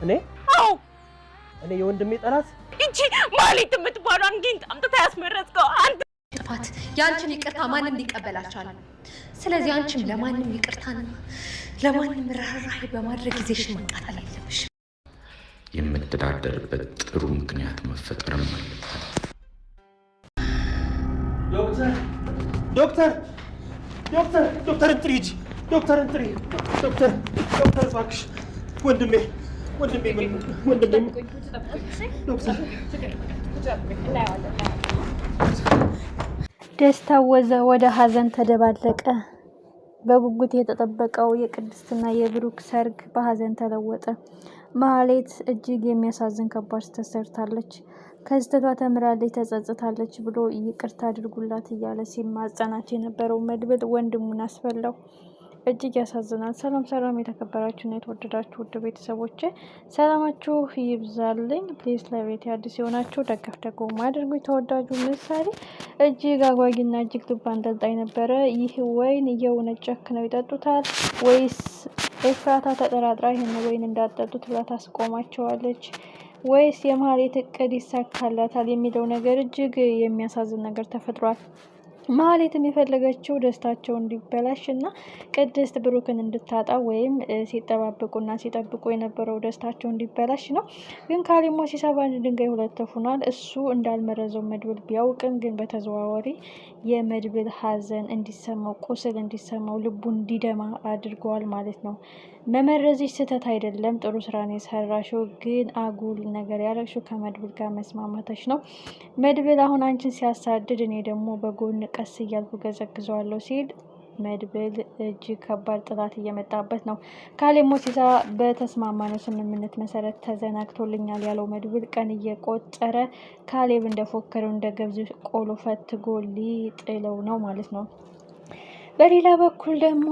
እኔ አዎ እኔ የወንድሜ ጠላት እንጂ ማለት የምትባሏን ግን አምጥታ ያስመረጥከው አንተ። ጥፋት ያንቺን ይቅርታ ማንም ሊቀበል አልቻለም። ስለዚህ አንቺም ለማንም ይቅርታና ለማንም ርህራሄ በማድረግ ጊዜሽን መቃጠል የለብሽ። የምትዳደርበት ጥሩ ምክንያት መፈጠርም አለበት። ዶክተር እንጥሪ ሂጂ። ዶክተር እባክሽ ወንድሜ ደስታው ወደ ሀዘን ተደባለቀ። በጉጉት የተጠበቀው የቅድስትና የብሩክ ሰርግ በሀዘን ተለወጠ። ማህሌት እጅግ የሚያሳዝን ከባድ ስህተት ሰርታለች። ከስህተቷ ተምራለች፣ ተጸጽታለች ብሎ ይቅርታ አድርጉላት እያለ ሲማጸናት የነበረው መድብል ወንድሙን አስበላው። እጅግ ያሳዝናል። ሰላም የተከበራችሁና የተወደዳችሁ ውድ ቤተሰቦቼ ሰላማችሁ ይብዛልኝ። ፕሊዝ ለቤት አዲስ የሆናችሁ ደገፍ ደግሞ አድርጉ። ተወዳጁ ምሳሌ እጅግ አጓጊና እጅግ ልብ አንጠልጣይ ነበረ። ይህ ወይን የእውነት ጨክነው ይጠጡታል ወይስ ኤፍራታ ተጠራጥራ ይህን ወይን እንዳጠጡት ብላ ታስቆማቸዋለች ወይስ የማህሌት እቅድ ይሳካላታል የሚለው ነገር እጅግ የሚያሳዝን ነገር ተፈጥሯል። ማህሌትም የፈለገችው ደስታቸው እንዲበላሽ እና ቅድስት ብሩክን እንድታጣ ወይም ሲጠባበቁና ሲጠብቁ የነበረው ደስታቸው እንዲበላሽ ነው። ግን ካሌብ ሞሲሳ በአንድ ድንጋይ ሁለት ወፍ ሆኗል። እሱ እንዳልመረዘው መድብል ቢያውቅም ግን በተዘዋዋሪ የመድብል ሀዘን እንዲሰማው፣ ቁስል እንዲሰማው፣ ልቡ እንዲደማ አድርገዋል ማለት ነው። መመረዝሽ ስህተት አይደለም፣ ጥሩ ስራ ነው የሰራሽው። ግን አጉል ነገር ያደረግሽው ከመድብል ጋር መስማማተሽ ነው። መድብል አሁን አንቺን ሲያሳድድ እኔ ደግሞ በጎን ቀስ እያልኩ ገዘግዘዋለሁ ሲል መድብል እጅግ ከባድ ጥላት እየመጣበት ነው። ካሌብ ሞሲሳ በተስማማነው ስምምነት መሰረት ተዘናግቶልኛል ያለው መድብል ቀን እየቆጠረ ካሌብ እንደፎከረው እንደ ገብዝ ቆሎ ፈትጎ ሊጥለው ነው ማለት ነው። በሌላ በኩል ደግሞ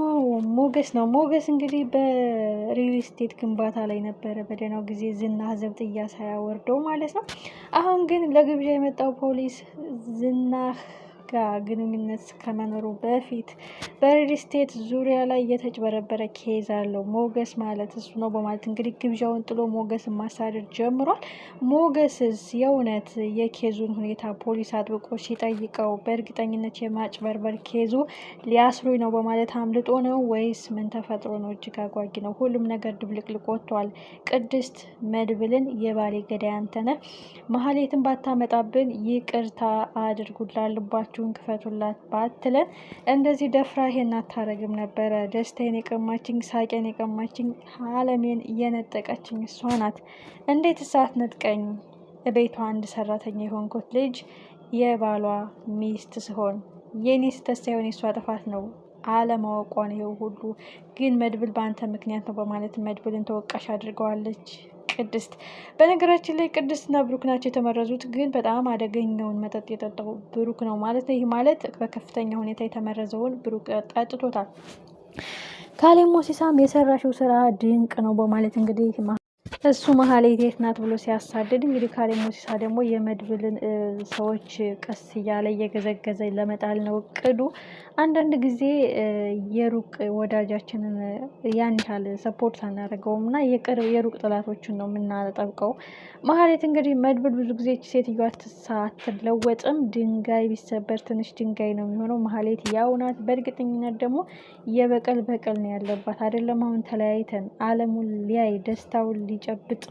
ሞገስ ነው። ሞገስ እንግዲህ በሪል ስቴት ግንባታ ላይ ነበረ በደህናው ጊዜ ዝና ዘብጥያ ሳያወርደው ማለት ነው። አሁን ግን ለግብዣ የመጣው ፖሊስ ዝና ጋር ግንኙነት ከመኖሩ በፊት በሪል ስቴት ዙሪያ ላይ የተጭበረበረ ኬዝ አለው ሞገስ ማለት እሱ ነው በማለት እንግዲህ ግብዣውን ጥሎ ሞገስ ማሳደድ ጀምሯል። ሞገስስ የእውነት የኬዙን ሁኔታ ፖሊስ አጥብቆ ሲጠይቀው በእርግጠኝነት የማጭበርበር ኬዙ ሊያስሩኝ ነው በማለት አምልጦ ነው ወይስ ምን ተፈጥሮ ነው? እጅግ አጓጊ ነው። ሁሉም ነገር ድብልቅልቅ ወጥቷል። ቅድስት መድብልን የባሌ ገዳይ አንተነህ ማህሌትን ባታመጣብን ይቅርታ አድርጉላት ልባችሁን ክፈቱላት ባትለን እንደዚህ ደፍራ ይሄን አታረግም ነበረ። ደስታዬን የቀማችኝ፣ ሳቄን የቀማችኝ፣ አለሜን እየነጠቀችኝ እሷ ናት። እንዴት እሳት ነጥቀኝ ቤቷ አንድ ሰራተኛ የሆንኩት ልጅ የባሏ ሚስት ስሆን የኔ ስህተት ሳይሆን የእሷ ጥፋት ነው አለማወቋን ይኸው ሁሉ ግን መድብል በአንተ ምክንያት ነው በማለት መድብልን ተወቃሽ አድርገዋለች። ቅድስት በነገራችን ላይ ቅድስትና ብሩክ ናቸው የተመረዙት። ግን በጣም አደገኛውን መጠጥ የጠጣው ብሩክ ነው ማለት ነው። ይህ ማለት በከፍተኛ ሁኔታ የተመረዘውን ብሩክ ጠጥቶታል። ካሌብ ሞሲሳም የሰራሽው ስራ ድንቅ ነው በማለት እንግዲህ እሱ ማህሌት የት ናት ብሎ ሲያሳድድ እንግዲህ ካሌብ ሞሲሳ ደግሞ የመድብልን ሰዎች ቀስ እያለ እየገዘገዘ ለመጣል ነው እቅዱ። አንዳንድ ጊዜ የሩቅ ወዳጃችንን ያን ያህል ሰፖርት አናደርገውም እና የሩቅ ጥላቶችን ነው የምናጠብቀው። ማህሌት እንግዲህ መድብል ብዙ ጊዜ ሴትዮዋ አትለወጥም። ድንጋይ ቢሰበር ትንሽ ድንጋይ ነው የሚሆነው። ማህሌት ያው ናት። በእርግጠኝነት ደግሞ የበቀል ነው ያለባት አይደለም። አሁን ተለያይተን አለሙን ሊያይ ደስታውን ሊጨብጥ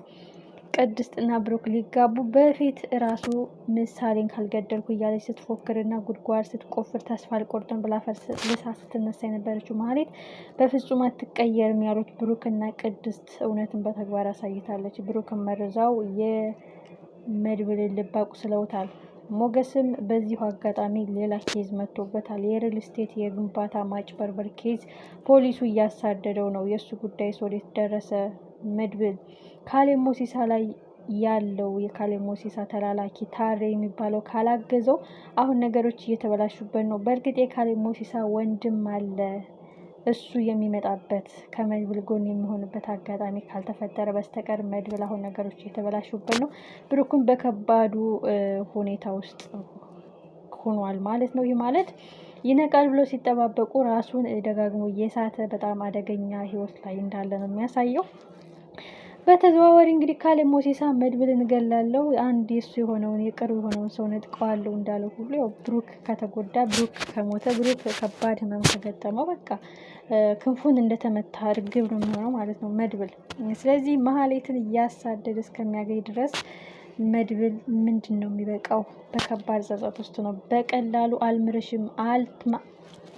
ቅድስትና ብሩክ ሊጋቡ በፊት እራሱ ምሳሌን ካልገደልኩ እያለች ስትፎክርና ጉድጓድ ስትቆፍር ተስፋ አልቆርጥም ብላ ልሳ ስትነሳ የነበረችው ማህሌት በፍጹም አትቀየርም ያሉት ብሩክና ቅድስት እውነትን በተግባር አሳይታለች። ብሩክን መርዛው የመድብልን ልብ አቁስለውታል። ሞገስም በዚሁ አጋጣሚ ሌላ ኬዝ መጥቶበታል። የሪል ስቴት የግንባታ ማጭበርበር ኬዝ ፖሊሱ እያሳደደው ነው። የእሱ ጉዳይ ወዴት ደረሰ? መድብል ካሌብ ሞሲሳ ላይ ያለው የካሌብ ሞሲሳ ተላላኪ ታሬ የሚባለው ካላገዘው አሁን ነገሮች እየተበላሹበት ነው። በእርግጥ የካሌብ ሞሲሳ ወንድም አለ። እሱ የሚመጣበት ከመድብል ጎን የሚሆንበት አጋጣሚ ካልተፈጠረ በስተቀር መድብል አሁን ነገሮች እየተበላሹበት ነው። ብሩክን በከባዱ ሁኔታ ውስጥ ሆኗል ማለት ነው። ይህ ማለት ይነቃል ብሎ ሲጠባበቁ ራሱን ደጋግሞ እየሳተ በጣም አደገኛ ህይወት ላይ እንዳለ ነው የሚያሳየው። በተዘዋዋሪ እንግዲህ ካሌብ ሞሲሳ መድብልን እገላለሁ አንድ የሱ የሆነውን የቅርብ የሆነውን ሰው ነጥቀዋለሁ እንዳለው ሁሉ ያው ብሩክ ከተጎዳ ብሩክ ከሞተ ብሩክ ከባድ ህመም ከገጠመው በቃ ክንፉን እንደተመታ እርግብ ነው የሚሆነው ማለት ነው መድብል። ስለዚህ መሀሌትን እያሳደደ እስከሚያገኝ ድረስ መድብል ምንድን ነው የሚበቃው? በከባድ ጸጸት ውስጥ ነው። በቀላሉ አልምርሽም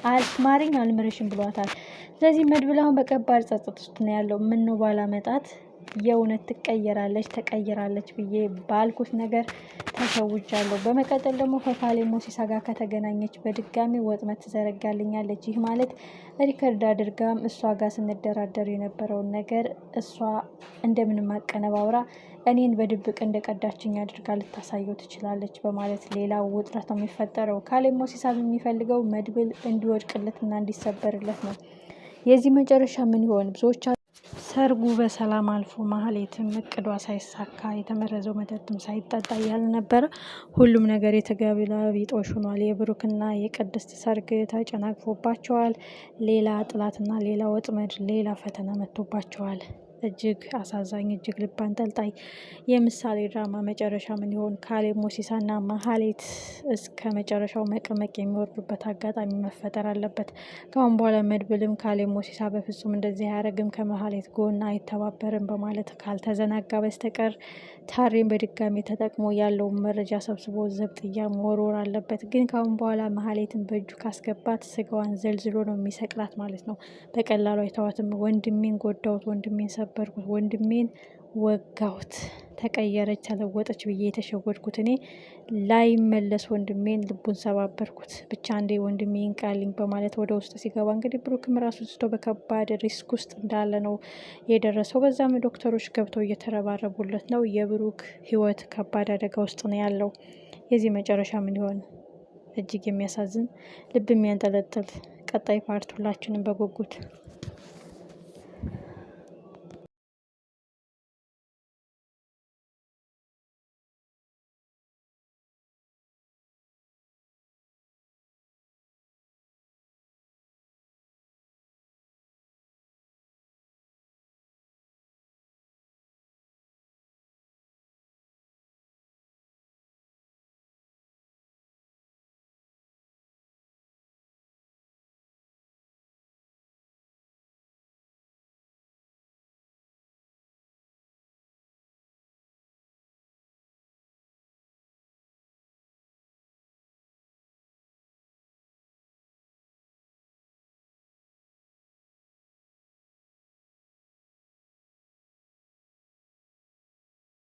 አልትማሪኝ አልምርሽም ብሏታል። ስለዚህ መድብል አሁን በከባድ ጸጸት ውስጥ ነው ያለው። ምን ነው ባላመጣት የእውነት ትቀየራለች ተቀየራለች ብዬ ባልኩት ነገር ተሸውጃለሁ። በመቀጠል ደግሞ ከካሌብ ሞሲሳ ጋር ከተገናኘች በድጋሚ ወጥመድ ትዘረጋልኛለች። ይህ ማለት ሪከርድ አድርጋም እሷ ጋር ስንደራደር የነበረውን ነገር እሷ እንደምንም አቀነባብራ እኔን በድብቅ እንደቀዳችኝ አድርጋ ልታሳየው ትችላለች በማለት ሌላ ውጥረት ነው የሚፈጠረው። ካሌብ ሞሲሳ የሚፈልገው መድብል እንዲወድቅለትና እንዲሰበርለት ነው። የዚህ መጨረሻ ምን ይሆን? ብዙዎች ሰርጉ በሰላም አልፎ ማህሌትም እቅዷ ሳይሳካ የተመረዘው መጠጥም ሳይጠጣ እያለ ነበረ። ሁሉም ነገር የተገላቢጦሽ ሆኗል። የብሩክና የቅድስት ሰርግ ተጨናቅፎባቸዋል። ሌላ ጥላትና ሌላ ወጥመድ ሌላ ፈተና መጥቶባቸዋል። እጅግ አሳዛኝ እጅግ ልብ አንጠልጣይ የምሳሌ ድራማ መጨረሻ ምን ይሆን? ካሌብ ሞሲሳና ማህሌት እስከ መጨረሻው መቀመቅ የሚወርዱበት አጋጣሚ መፈጠር አለበት። ከአሁን በኋላ መድብልም ካሌብ ሞሲሳ በፍጹም እንደዚህ አያደርግም ከማህሌት ጎን አይተባበርም በማለት ካልተዘናጋ በስተቀር ታሬን በድጋሚ ተጠቅሞ ያለውን መረጃ ሰብስቦ ዘብጥያ መወርወር አለበት። ግን ከአሁን በኋላ ማህሌትን በእጁ ካስገባት ስጋዋን ዘልዝሎ ነው የሚሰቅላት ማለት ነው። በቀላሉ አይተዋትም። ወንድሜን ጎዳሁት፣ ወንድሜን ሰበርኩት፣ ወንድሜን ወጋሁት፣ ተቀየረች ተለወጠች ብዬ የተሸወድኩት እኔ ላይመለስ ወንድሜን ልቡን ሰባበርኩት፣ ብቻ እንዴ ወንድሜን ቃልኝ በማለት ወደ ውስጥ ሲገባ እንግዲህ ብሩክም ራሱን ስቶ በከባድ ሪስክ ውስጥ እንዳለ ነው የደረሰው። በዛም ዶክተሮች ገብተው እየተረባረቡለት ነው። የብሩክ ህይወት ከባድ አደጋ ውስጥ ነው ያለው። የዚህ መጨረሻ ምን ይሆን? እጅግ የሚያሳዝን ልብ የሚያንጠለጥል ቀጣይ ፓርት ሁላችንም በጉጉት